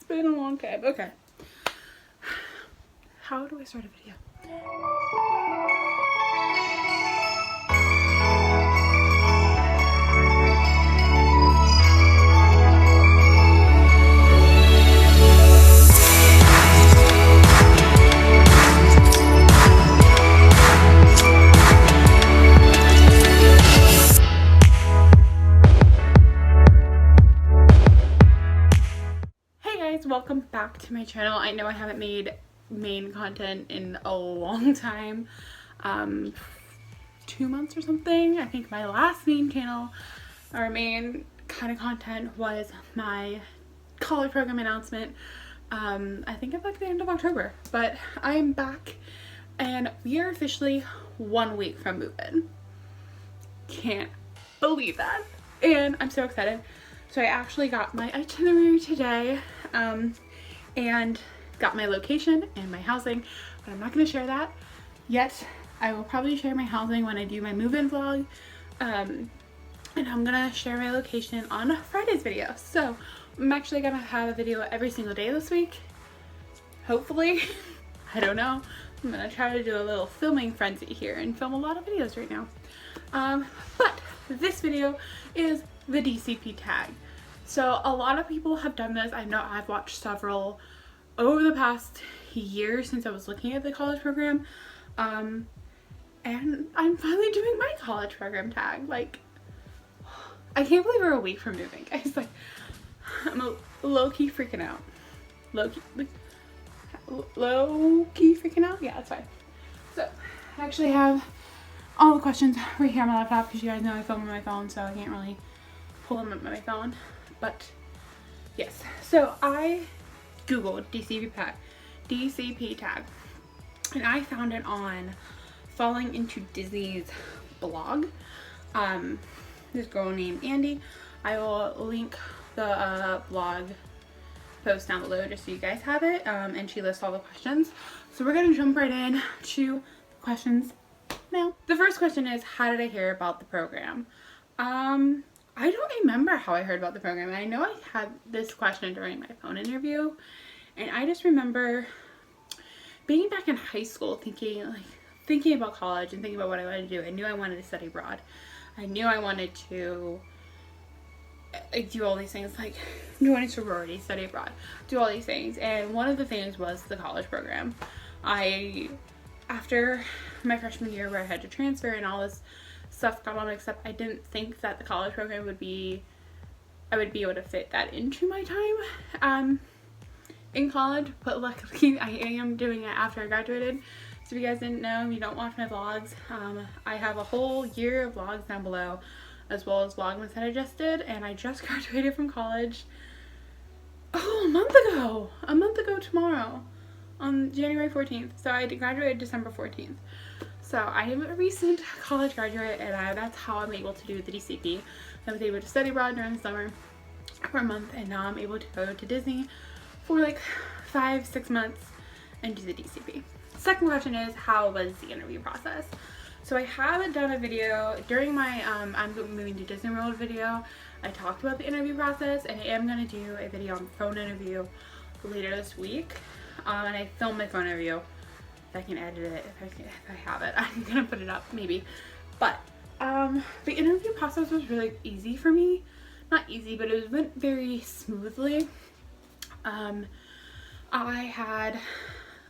been a long time. Okay. How do I start a video? Welcome back to my channel. I know I haven't made main content in a long time, 2 months or something. I think my last main channel or main kind of content was my college program announcement. I think it's like the end of October, but I'm back and we are officially 1 week from move-in. Can't believe that, and I'm so excited. So I actually got my itinerary today, and got my location and my housing, but I'm not going to share that yet. I will probably share my housing when I do my move-in vlog, and I'm going to share my location on Friday's video. So I'm actually going to have a video every single day this week, hopefully. I don't know. I'm going to try to do a little filming frenzy here and film a lot of videos right now. But this video is the DCP tag. So a lot of people have done this. I know I've watched several over the past year since I was looking at the college program. And I'm finally doing my college program tag. Like, I can't believe we're a week from moving, guys. Like, I'm low-key freaking out. Low-key freaking out? Yeah, that's fine. So I actually have all the questions right here on my laptop because you guys know I film on my phone, so I can't really pull them up on my phone. But yes, so I googled DCP tag, and I found it on Falling Into Disney's blog. This girl named Andy. I will link the blog post down below just so you guys have it, and she lists all the questions. So we're gonna jump right in to the questions now. The first question is, how did I hear about the program? I don't remember how I heard about the program. I know I had this question during my phone interview, and I just remember being back in high school thinking about college and thinking about what I wanted to do. I knew I wanted to study abroad. I knew I wanted to do all these things, like join a sorority, study abroad, do all these things. And one of the things was the college program. After my freshman year where I had to transfer and all this stuff got all mixed up, I didn't think that the college program I would be able to fit that into my time in college, but luckily I am doing it after I graduated. So if you guys didn't know, you don't watch my vlogs, I have a whole year of vlogs down below, as well as Vlogmas that I just did, and I just graduated from college a month ago tomorrow, on January 14th. So I graduated December 14th. So I am a recent college graduate, and that's how I'm able to do the DCP. I was able to study abroad during the summer for a month, and now I'm able to go to Disney for like 5-6 months and do the DCP. Second question is, how was the interview process? So I haven't done a video during my I'm moving to Disney World video. I talked about the interview process, and I am going to do a video on the phone interview later this week. And I filmed my phone interview. If I can edit it, if I have it, I'm gonna put it up maybe. But the interview process was really easy for me. Not easy, but it went very smoothly. I had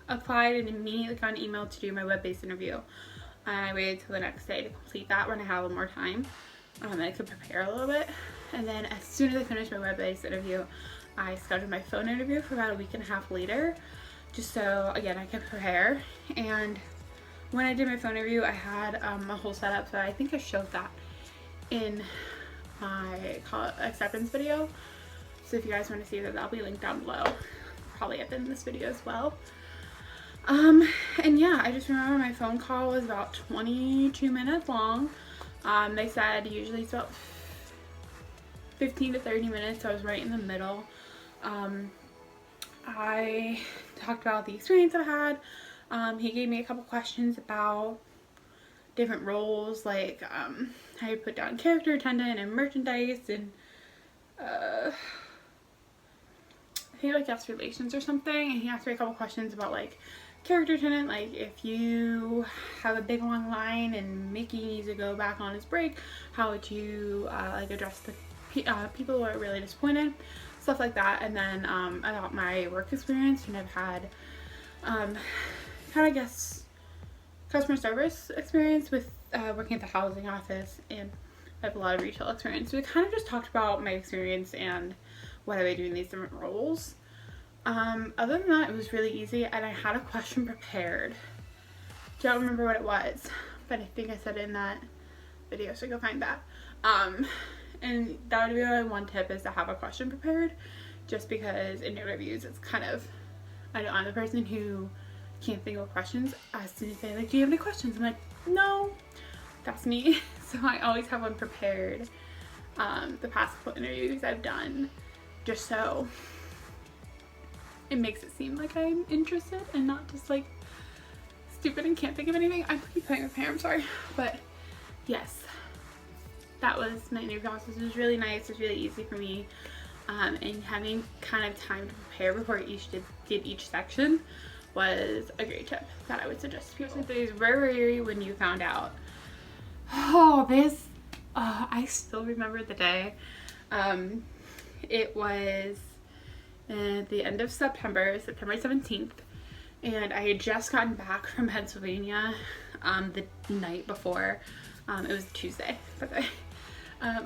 applied and immediately got an email to do my web-based interview. I waited till the next day to complete that when I had a little more time. I could prepare a little bit. And then as soon as I finished my web-based interview, I scheduled my phone interview for about a week and a half later, just so again I could prepare. And when I did my phone interview, I had a whole setup, so I think I showed that in my acceptance video. So if you guys want to see that, that'll be linked down below, probably at the end of this video as well. And yeah, I just remember my phone call was about 22 minutes long. They said usually it's about 15 to 30 minutes, so I was right in the middle. I talked about the experience I had. He gave me a couple questions about different roles, like how you put down character attendant and merchandise, and I I think like guest relations or something, and he asked me a couple questions about like character attendant, like if you have a big long line and Mickey needs to go back on his break, how would you like address the people who are really disappointed, stuff like that. And then about my work experience, and I've had kind of, I guess, customer service experience with working at the housing office, and I have a lot of retail experience. So we kind of just talked about my experience and what I would do in these different roles. Other than that, it was really easy, and I had a question prepared. Don't remember what it was, but I think I said it in that video, so go find that. And that would be my one tip, is to have a question prepared, just because in interviews it's kind of, I know I'm the person who can't think of questions. As soon as they like, do you have any questions? I'm like, no, that's me. So I always have one prepared, the past couple interviews I've done, just so it makes it seem like I'm interested and not just like stupid and can't think of anything. I keep playing with my hair, I'm sorry. But yes, that was my interview process. It was really nice. It was really easy for me. And having kind of time to prepare before did each section was a great tip that I would suggest to people. Where were you when you found out? Oh, I still remember the day. It was the end of September 17th, and I had just gotten back from Pennsylvania the night before. It was Tuesday, by the way.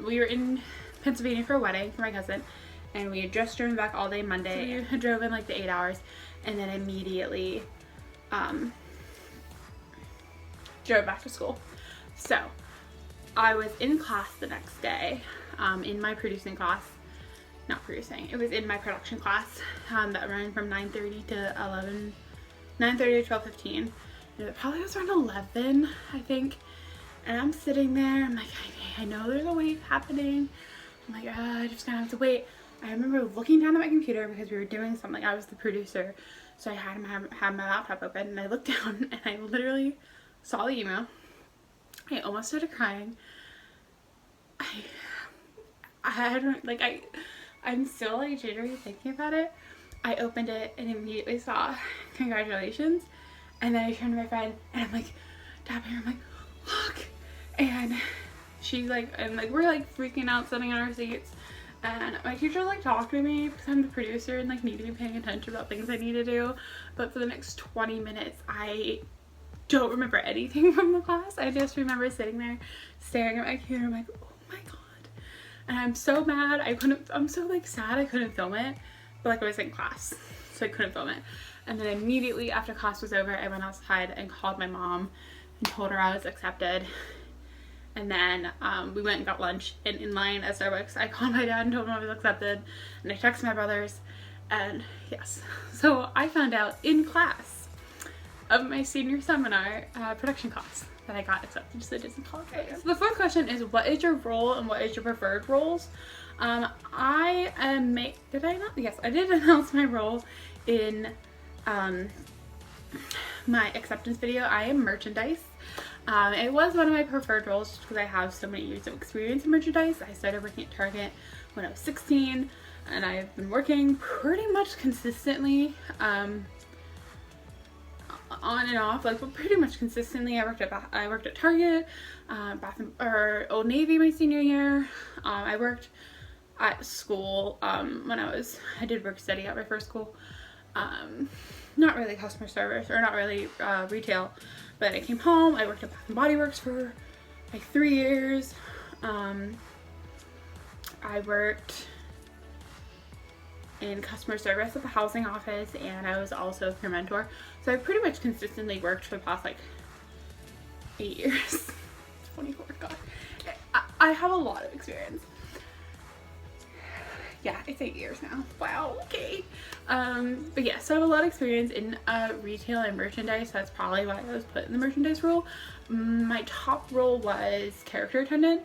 We were in Pennsylvania for a wedding for my cousin, and we had just driven back all day Monday. So we drove in like the 8 hours, and then immediately drove back to school. So I was in class the next day, in my producing class. Not producing, it was in my production class that ran from 9:30 to 12:15. And it probably was around 11, I think. And I'm sitting there, I'm like, I know there's a wave happening. I'm like, I just gonna have to wait. I remember looking down at my computer because we were doing something. I was the producer, so I had my laptop open, and I looked down and I literally saw the email. I almost started crying. I'm still like jittery thinking about it. I opened it and immediately saw congratulations, and then I turned to my friend and I'm like tapping her. I'm like, look, and she's like, and like we're like freaking out sitting on our seats, and my teacher like talked to me because I'm the producer and like need to be paying attention about things I need to do. But for the next 20 minutes I don't remember anything from the class. I just remember sitting there staring at my computer. I'm like, oh my god. And I'm so mad. I'm so like sad I couldn't film it, but like I was in class, so I couldn't film it. And then immediately after class was over, I went outside and called my mom and told her I was accepted. And then we went and got lunch, and in line at Starbucks I called my dad and told him I was accepted, and I texted my brothers, and yes. So I found out in class of my senior seminar production class that I got accepted to the Disney College. Okay. So the fourth question is, what is your role and what is your preferred roles? Did I not? Yes, I did announce my role in my acceptance video. I am merchandise. It was one of my preferred roles just because I have so many years of experience in merchandise. I started working at Target when I was 16, and I've been working pretty much consistently on and off, like, but pretty much consistently. I worked at Target, Old Navy my senior year. I worked at school when I did work study at my first school. Not really customer service, or not really retail, but I came home. I worked at Bath & Body Works for like 3 years. I worked in customer service at the housing office, and I was also a peer mentor. So I pretty much consistently worked for the past like 8 years. 24, god. I have a lot of experience. Yeah, it's 8 years now. Wow, okay. But yeah, so I have a lot of experience in retail and merchandise. That's probably why I was put in the merchandise role. My top role was character attendant.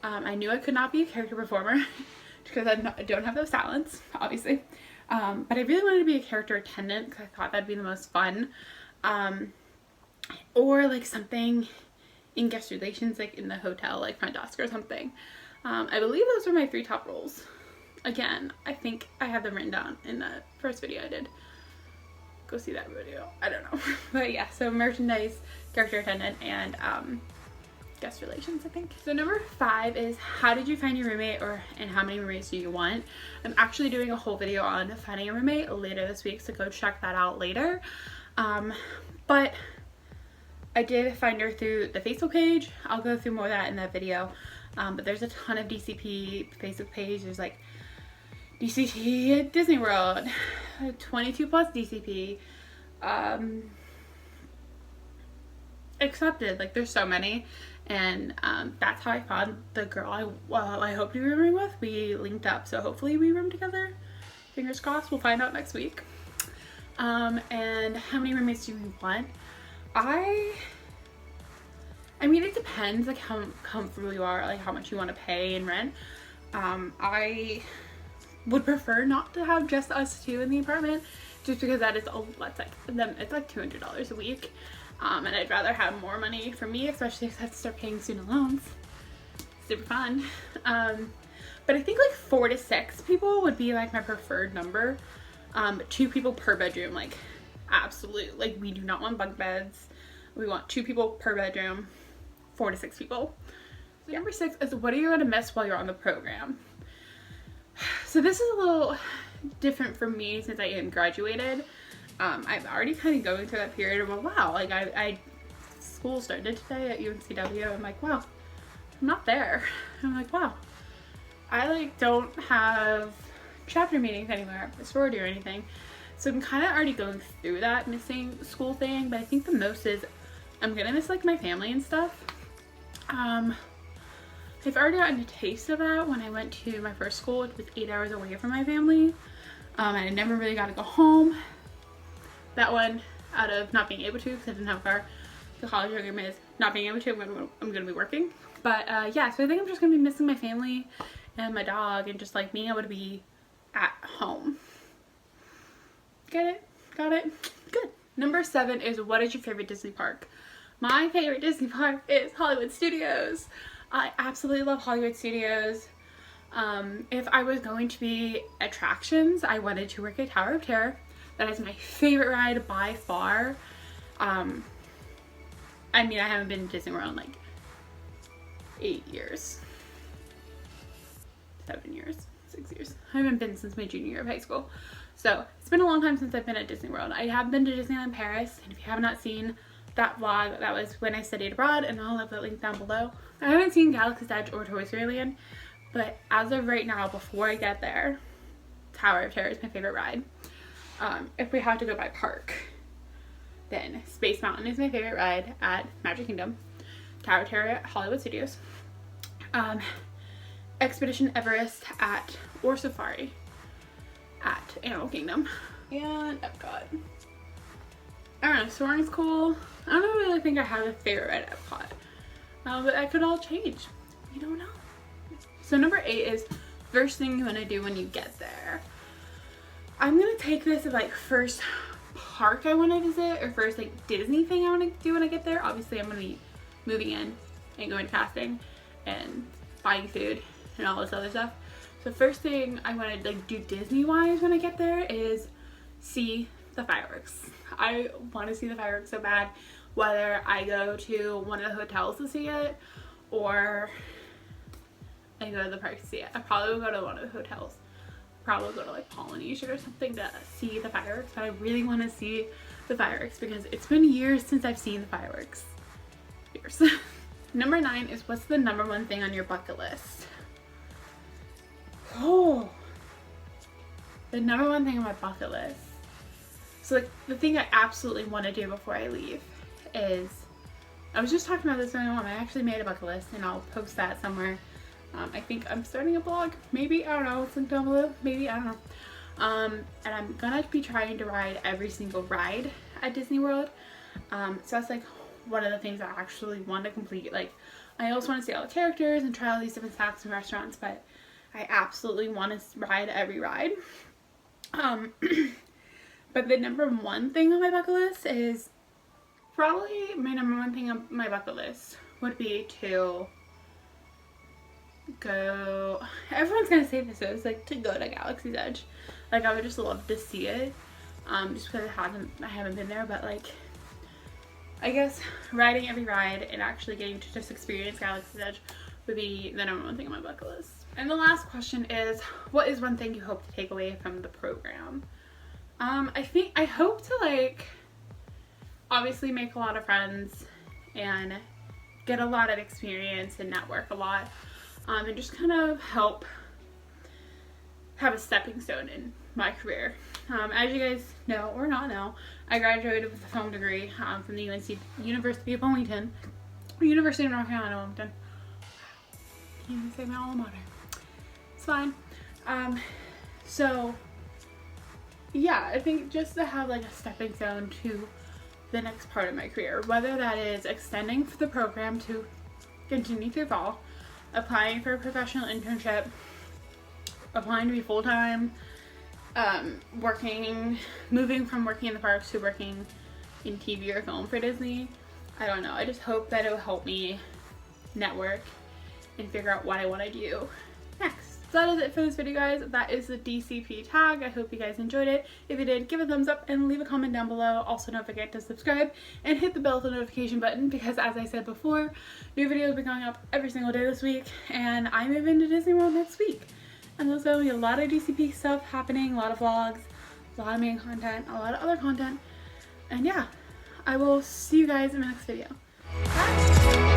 I knew I could not be a character performer because I don't have those talents, obviously. But I really wanted to be a character attendant because I thought that'd be the most fun. Or like something in guest relations, like in the hotel, like front desk or something. I believe those were my 3 top roles. again, I think I have them written down in the first video I did. Go see that video. I don't know. But yeah, so merchandise, character attendant, and guest relations, I think. So number 5 is how did you find your roommate, and how many roommates do you want? I'm actually doing a whole video on finding a roommate later this week, so go check that out later. But I did find her through the Facebook page. I'll go through more of that in that video. But there's a ton of DCP Facebook page. There's like DCP at Disney World, 22 plus DCP, accepted. Like there's so many, and that's how I found the girl I hope to be rooming with. We linked up, so hopefully we room together. Fingers crossed. We'll find out next week. And how many roommates do you want? I mean, it depends, like how comfortable you are, like how much you want to pay in rent. I would prefer not to have just us two in the apartment, just because that is it's like $200 a week, and I'd rather have more money for me, especially if I have to start paying student loans. Super fun. But I think like 4 to 6 people would be like my preferred number. 2 people per bedroom, like absolute. Like we do not want bunk beds. We want 2 people per bedroom, 4 to 6 people. So number 6 is what are you going to miss while you're on the program? So this is a little different for me since I am graduated. I'm already kind of going through that period of, well, wow, like school started today at UNCW. I'm like, wow, I'm not there. I'm like, wow, I like don't have chapter meetings anywhere, a sorority or anything. So I'm kind of already going through that missing school thing, but I think the most is I'm gonna miss like my family and stuff. I've already gotten a taste of that when I went to my first school, which was 8 hours away from my family. And I never really got to go home. That one, out of not being able to, because I didn't have a car. The college program is not being able to, I'm going to be working. But yeah, so I think I'm just going to be missing my family and my dog and just like being able to be at home. Get it? Got it? Good. Number 7 is what is your favorite Disney park? My favorite Disney park is Hollywood Studios. I absolutely love Hollywood Studios. If I was going to be attractions, I wanted to work at Tower of Terror. That is my favorite ride by far. I mean, I haven't been to Disney World in like 8 years. 7 years. 6 years. I haven't been since my junior year of high school. So it's been a long time since I've been at Disney World. I have been to Disneyland Paris, and if you have not seen that vlog, that was when I studied abroad, and I'll have that link down below. I haven't seen Galaxy's Edge or Toy Story Land, but as of right now, before I get there, Tower of Terror is my favorite ride. If we have to go by park, then Space Mountain is my favorite ride at Magic Kingdom, Tower of Terror at Hollywood Studios, Expedition Everest or Safari at Animal Kingdom, and Epcot. I don't know, soaring's cool. I don't really think I have a favorite ride at Epcot, but that could all change. You don't know. So number 8 is first thing you want to do when you get there. I'm gonna take this as like first park I want to visit, or first like Disney thing I want to do when I get there. Obviously I'm gonna be moving in and going to casting and buying food and all this other stuff. So first thing I want to like do Disney wise when I get there is see the fireworks. I want to see the fireworks so bad, whether I go to one of the hotels to see it or I go to the park to see it. I probably will go to one of the hotels. Probably go to like Polynesian or something to see the fireworks, but I really want to see the fireworks because it's been years since I've seen the fireworks. Years. Number 9 is what's the number 1 thing on your bucket list? Oh, the number 1 thing on my bucket list. So like the thing I absolutely want to do before I leave is, I was just talking about this with my mom. I actually made a bucket list and I'll post that somewhere. I think I'm starting a blog, maybe, I don't know, it's linked down below, maybe, I don't know. And I'm gonna be trying to ride every single ride at Disney World. So that's like one of the things I actually want to complete. Like, I also want to see all the characters and try all these different snacks and restaurants, but I absolutely want to ride every ride. But the number 1 thing on my bucket list is probably my number 1 thing on my bucket list would be to go, everyone's gonna say this, is like to go to Galaxy's Edge. Like I would just love to see it, just because I haven't been there, but like I guess riding every ride and actually getting to just experience Galaxy's Edge would be the number one thing on my bucket list. And the last question is, what is one thing you hope to take away from the program? I hope to like obviously make a lot of friends and get a lot of experience and network a lot, and just kind of help have a stepping stone in my career. As you guys know or not know, I graduated with a film degree from the University of Wilmington, or University of North Carolina, Wilmington. Can't even say my alma mater. It's fine. So yeah, I think just to have like a stepping stone to the next part of my career, whether that is extending for the program to continue through fall, applying for a professional internship, applying to be full-time, moving from working in the parks to working in TV or film for Disney. I don't know. I just hope that it will help me network and figure out what I want to do next. So that is it for this video, guys. That is the DCP tag. I hope you guys enjoyed it. If you did, give a thumbs up and leave a comment down below. Also, don't forget to subscribe and hit the bell with the notification button, because as I said before, new videos will be going up every single day this week, and I move into Disney World next week. And there's going to be a lot of DCP stuff happening, a lot of vlogs, a lot of main content, a lot of other content. And yeah, I will see you guys in the next video. Bye!